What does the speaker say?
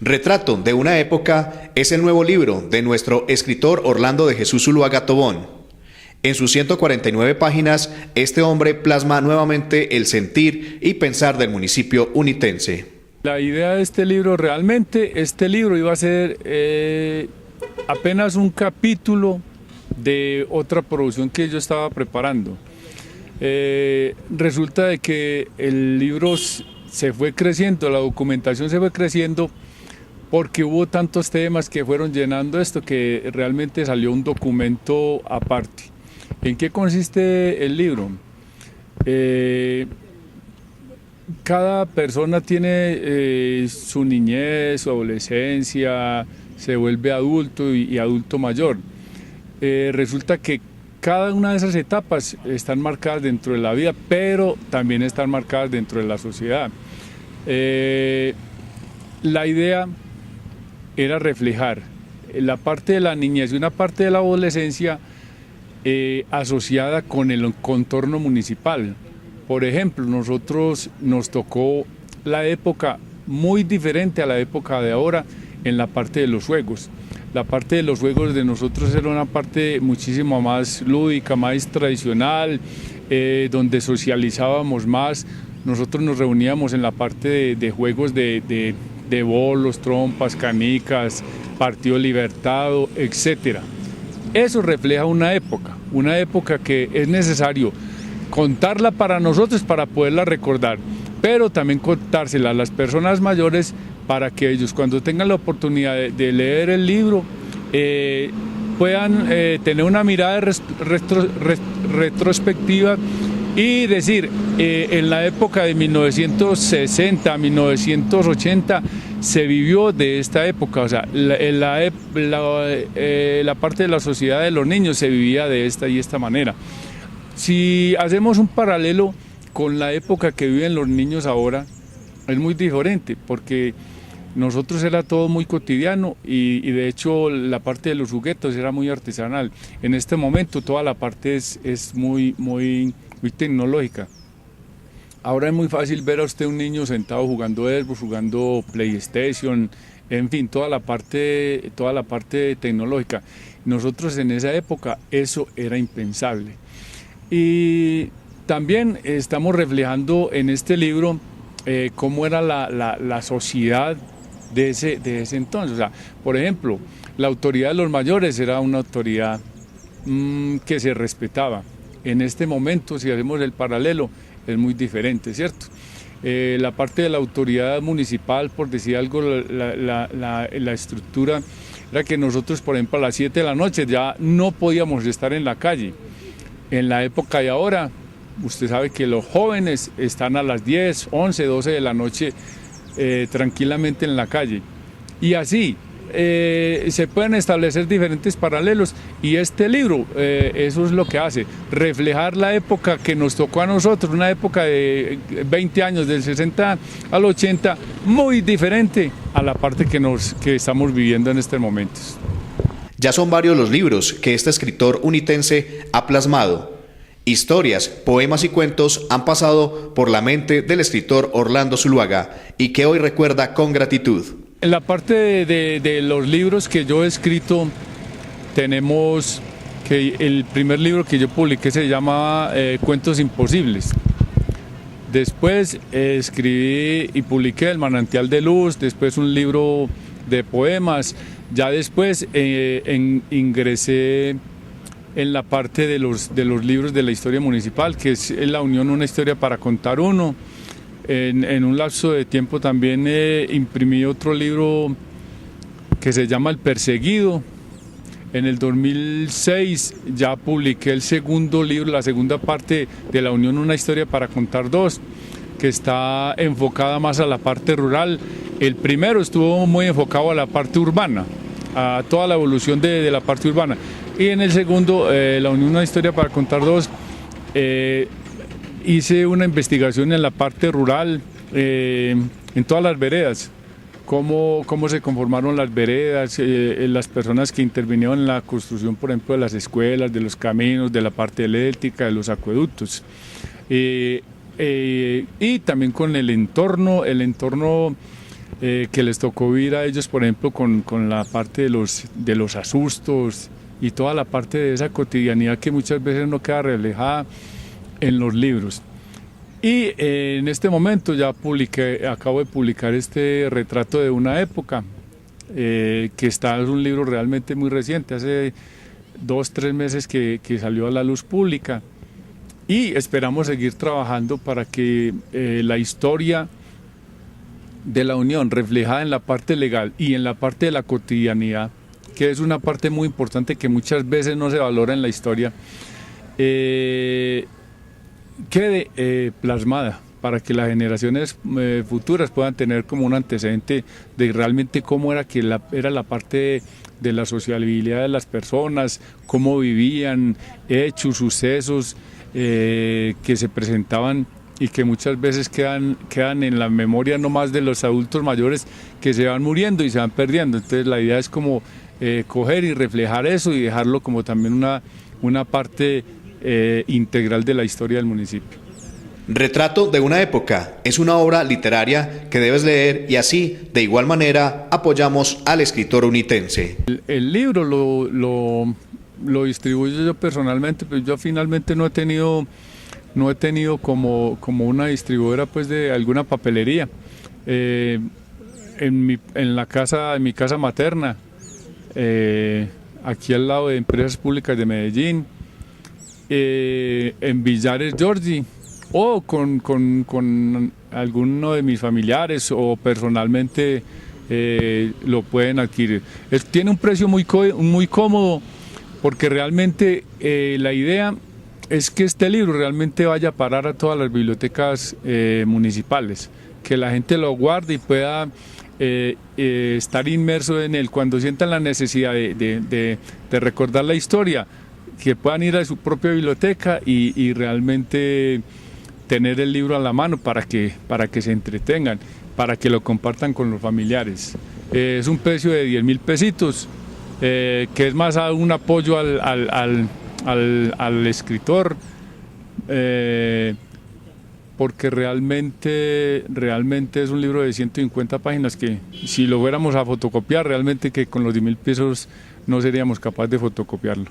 Retrato de una época es el nuevo libro de nuestro escritor Orlando de Jesús Zuluaga Tobón. En sus 149 páginas, este hombre plasma nuevamente el sentir y pensar del municipio unitense. La idea de este libro, realmente, este libro iba a ser apenas un capítulo de otra producción que yo estaba preparando. Resulta de que el libro se fue creciendo, la documentación se fue creciendo, porque hubo tantos temas que fueron llenando esto que realmente salió un documento aparte. ¿En qué consiste el libro? Cada persona tiene su niñez, su adolescencia, se vuelve adulto y adulto mayor. Resulta que cada una de esas etapas están marcadas dentro de la vida, pero también están marcadas dentro de la sociedad. La idea era reflejar la parte de la niñez y una parte de la adolescencia asociada con el contorno municipal. Por ejemplo, nos tocó la época muy diferente a la época de ahora en la parte de los juegos. La parte de los juegos de nosotros era una parte muchísimo más lúdica, más tradicional, donde socializábamos más. Nosotros nos reuníamos en la parte de juegos de bolos, trompas, canicas, partido libertado, etc. Eso refleja una época que es necesario contarla para nosotros para poderla recordar, pero también contársela a las personas mayores para que ellos, cuando tengan la oportunidad de leer el libro, puedan tener una mirada retrospectiva y decir, en la época de 1960, 1980, se vivió de esta época, o sea, la parte de la sociedad de los niños se vivía de esta y esta manera. Si hacemos un paralelo con la época que viven los niños ahora, es muy diferente, porque nosotros era todo muy cotidiano y de hecho la parte de los juguetes era muy artesanal. En este momento toda la parte es muy tecnológica. Ahora es muy fácil ver a usted un niño sentado jugando Xbox, jugando PlayStation, en fin, toda la parte tecnológica. Nosotros en esa época eso era impensable. Y también estamos reflejando en este libro cómo era la sociedad de ese entonces. O sea, por ejemplo, la autoridad de los mayores era una autoridad que se respetaba. En este momento, si hacemos el paralelo, es muy diferente, ¿cierto? La parte de la autoridad municipal, por decir algo, la estructura era que nosotros, por ejemplo, a las 7 de la noche ya no podíamos estar en la calle. En la época de ahora, usted sabe que los jóvenes están a las 10, 11, 12 de la noche tranquilamente en la calle. Y así se pueden establecer diferentes paralelos y este libro eso es lo que hace, reflejar la época que nos tocó a nosotros, una época de 20 años, del 60 al 80, muy diferente a la parte que estamos viviendo en estos momentos. Ya son varios los libros que este escritor unitense ha plasmado. Historias, poemas y cuentos han pasado por la mente del escritor Orlando Zuluaga y que hoy recuerda con gratitud. En la parte de los libros que yo he escrito, tenemos que el primer libro que yo publiqué se llama Cuentos Imposibles. Después escribí y publiqué El Manantial de Luz, después un libro de poemas. Ya después ingresé en la parte de los libros de la historia municipal, que es la unión Una historia para contar uno. En un lapso de tiempo también imprimí otro libro que se llama El Perseguido. En el 2006 ya publiqué el segundo libro, la segunda parte de la unión Una historia para contar dos, que está enfocada más a la parte rural. El primero estuvo muy enfocado a la parte urbana, a toda la evolución de la parte urbana. Y en el segundo, la unión Una historia para contar dos, hice una investigación en la parte rural, en todas las veredas, cómo se conformaron las veredas, las personas que intervinieron en la construcción, por ejemplo, de las escuelas, de los caminos, de la parte eléctrica, de los acueductos. Y también con el entorno que les tocó vivir a ellos, por ejemplo, con la parte de los asustos y toda la parte de esa cotidianidad que muchas veces no queda reflejada en los libros. Y en este momento ya acabo de publicar este retrato de una época, que es un libro realmente muy reciente, hace 2-3 meses que salió a la luz pública, y esperamos seguir trabajando para que la historia de la Unión, reflejada en la parte legal y en la parte de la cotidianidad, que es una parte muy importante que muchas veces no se valora en la historia, quede plasmada para que las generaciones futuras puedan tener como un antecedente de realmente cómo era era la parte de la sociabilidad de las personas, cómo vivían, hechos, sucesos que se presentaban y que muchas veces quedan en la memoria no más de los adultos mayores, que se van muriendo y se van perdiendo. Entonces la idea es como coger y reflejar eso y dejarlo como también una parte integral de la historia del municipio. Retrato de una época es una obra literaria que debes leer y así, de igual manera, apoyamos al escritor unitense. El libro lo distribuyo yo personalmente, pero yo finalmente no he tenido como una distribuidora pues de alguna papelería. En mi casa materna, aquí al lado de Empresas Públicas de Medellín, en Villares Giorgi, o con alguno de mis familiares o personalmente lo pueden adquirir. Tiene un precio muy cómodo, porque realmente la idea es que este libro realmente vaya a parar a todas las bibliotecas municipales, que la gente lo guarde y pueda estar inmerso en él cuando sientan la necesidad de recordar la historia, que puedan ir a su propia biblioteca y realmente tener el libro a la mano para que se entretengan, para que lo compartan con los familiares. Es un precio de 10.000 pesitos, que es más un apoyo al escritor, porque realmente es un libro de 150 páginas que si lo fuéramos a fotocopiar, realmente que con los 10.000 pesos no seríamos capaces de fotocopiarlo.